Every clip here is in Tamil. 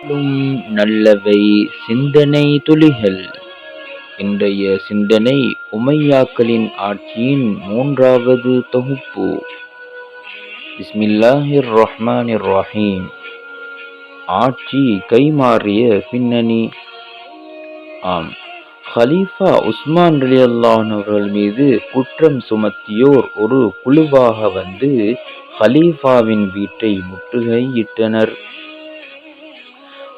லும் நல்லவை சிந்தனை துளிகள். இன்றைய சிந்தனை உமையாக்களின் ஆட்சியின் மூன்றாவது தொகுப்பு. பிஸ்மில்லாஹிர் ரஹ்மானிர் ரஹீம். ஆட்சி கைமாறிய பின்னணி. ஆம், ஹலீஃபா உஸ்மான் ரலியல்லாஹு அன்ஹு அவர்கள் மீது குற்றம் சுமத்தியோர் ஒரு குழுவாக வந்து ஹலீஃபாவின் வீட்டை முற்றுகையிட்டனர்.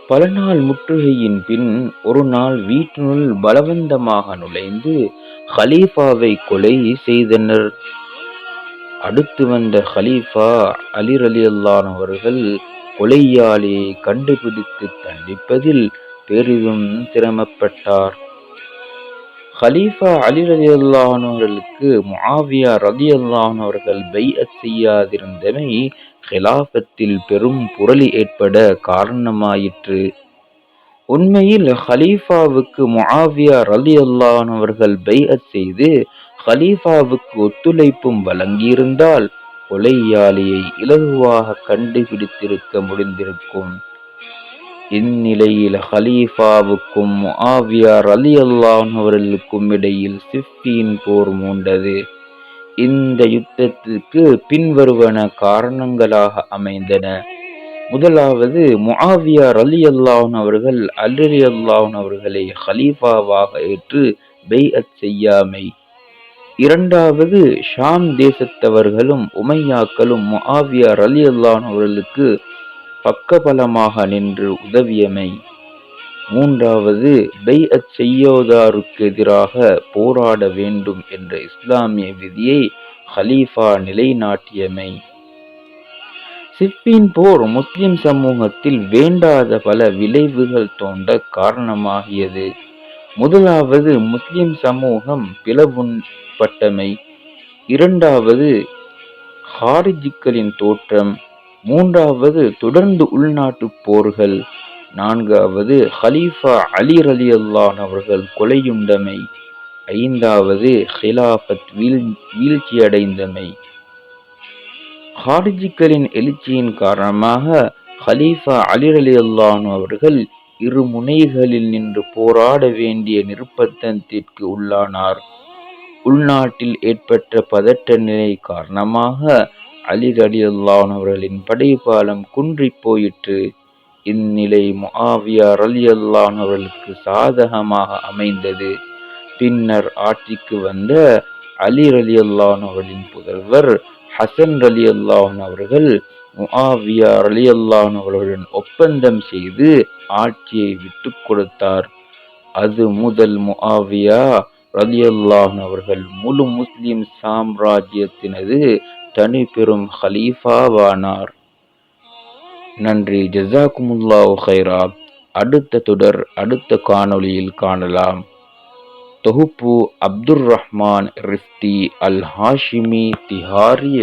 பல நாள் முற்றுகையின் பின் ஒரு நாள் வீட்டினுள் பலவந்தமாக நுழைந்து ஹலீஃபாவை கொலை செய்தனர். அடுத்து வந்த ஹலீஃபா அலி ரலியல்லாஹு அவர்கள் கொலையாளியை கண்டுபிடித்து தண்டிப்பதில் பெரிதும் சிரமப்பட்டார். ஹலீஃபா அலி ரலியல்லாஹு அவர்களுக்கு முஆவியா ரலியல்லாஹு அவர்கள் பைஅத் செய்யாதிருந்தமை ஹிலாஃபத்தில் பெரும் புரளி ஏற்பட காரணமாயிற்று. உண்மையில் ஹலீஃபாவுக்கு முஆவியா ரலியல்லாஹு அவர்கள் பைஅத் செய்து ஹலீஃபாவுக்கு ஒத்துழைப்பும் வழங்கியிருந்தால் கொலையாளியை இலகுவாக கண்டுபிடித்திருக்க முடிந்திருக்கும். இந்நிலையில் ஹலீஃபாவுக்கும் முஆவியா ரலியல்லாஹு அவர்களுக்கும் இடையில் சிஃபீன் போர் மூண்டது. இந்த யுத்தத்துக்கு பின்வருவன காரணங்களாக அமைந்தன. முதலாவது, முஆவியா ரலியல்லாஹு அவர்கள் அலி ரலியல்லாஹு அவர்களை ஹலீஃபாவாக ஏற்று பைஅத் செய்யாமை. இரண்டாவது, ஷாம் தேசத்தவர்களும் உமையாக்களும் முஆவியா ரலியல்லாஹு அவர்களுக்கு பக்கபலமாக நின்று உதவியமை. மூன்றாவது, பைஅத் செய்யோதாருக்கு எதிராக போராட வேண்டும் என்ற இஸ்லாமிய விதியை ஹலீஃபா நிலைநாட்டியமை. சிஃபீன் போர் முஸ்லிம் சமூகத்தில் வேண்டாத பல விளைவுகள் தோன்ற காரணமாகியது. முதலாவது, முஸ்லிம் சமூகம் பிளவுபட்டமை. இரண்டாவது, ஹாரிஜிகளின் தோற்றம். மூன்றாவது, தொடர்ந்து உள்நாட்டு போர்கள். நான்காவது, ஹலீஃபா அலி ரலியல்லாஹு அவர்கள் கொலையுண்டமை. ஐந்தாவது, ஹிலாஃபத் வீழ்ச்சியடைந்தமை. ஹாரிஜிகளின் எழுச்சியின் காரணமாக ஹலீஃபா அலி ரலியல்லாஹு அவர்கள் இரு முனைகளில் நின்று போராட வேண்டிய நிர்பந்தத்திற்கு உள்ளானார். உள்நாட்டில் ஏற்பட்ட பதட்ட நிலை காரணமாக அலி ரலியல்லாஹு அவர்களின் படைபாலம் குன்றிப் போயிற்று. இந்நிலை முஆவியா ரலியல்லாஹு அவர்களுக்கு சாதகமாக அமைந்தது. பின்னர் ஆட்சிக்கு வந்த அலி ரலியல்லாஹு அவர்களின் புதல்வர் ஹசன் ரலியல்லாஹு அவர்கள் முஆவியா ரலியல்லாஹு அவர்களுடன் ஒப்பந்தம் செய்து ஆட்சியை விட்டுக் கொடுத்தார். அது முதல் முஆவியா ரலியல்லாஹு அவர்கள் முழு முஸ்லிம் சாம்ராஜ்யத்தினது தனி பெரும் ஹலீஃபாவானார். நன்றி. ஜஸாக்குமுல்லாஹு ஹைரா. அடுத்த தொடர் அடுத்த காணொளியில் காணலாம். தொகுப்பு அப்துர் ரஹ்மான் ரிஃப்தி அல் ஹாஷிமி திஹாரிய.